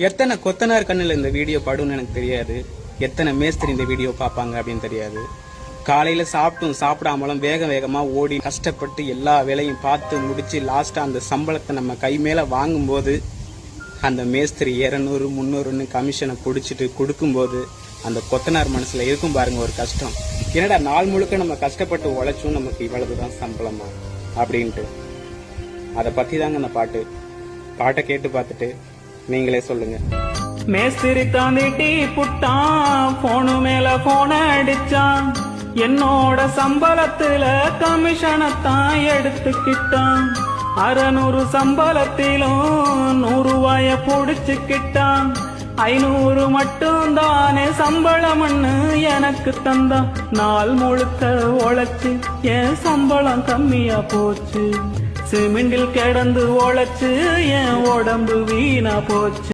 எத்தனை கொத்தனார் கண்ணில் இந்த வீடியோ படும்னு எனக்கு தெரியாது. எத்தனை மேஸ்திரி இந்த வீடியோ பார்ப்பாங்க அப்படின்னு தெரியாது. காலையில சாப்பிட்டும் சாப்பிடாமலும் வேக வேகமா ஓடி கஷ்டப்பட்டு எல்லா வேலையும் பார்த்து முடிச்சு லாஸ்டா அந்த சம்பளத்தை நம்ம கை மேல வாங்கும்போது அந்த மேஸ்திரி 200 300ன்னு கமிஷனை பிடிச்சிட்டு கொடுக்கும்போது அந்த கொத்தனார் மனசுல இருக்கும் பாருங்க ஒரு கஷ்டம். என்னடா நாள் முழுக்க நம்ம கஷ்டப்பட்டு உழைச்சும் நமக்கு இவ்வளவுதான் சம்பளமா அப்படின்ட்டு. அதை பத்தி தாங்க அந்த பாட்டை கேட்டு பார்த்துட்டு நீங்களே சொல்லுங்க. மேஸ்திரி தாண்டிட்டி புட்டான், போனு மேல போன அடிச்சான், என்னோட சம்பளத்துல கமிஷனத்தான் எடுத்துக்கிட்டான். 600 சம்பளத்திலும் 100 ரூபாய புடிச்சுக்கிட்டான். 500 மட்டும் தானே சம்பளம்னு எனக்கு தந்தான். நாள் முழுக்க உழைச்சு என் சம்பளம் கம்மியா போச்சு. சிமெண்டில் கிடந்து உழைச்சு என் உடம்பு வீணா போச்சு.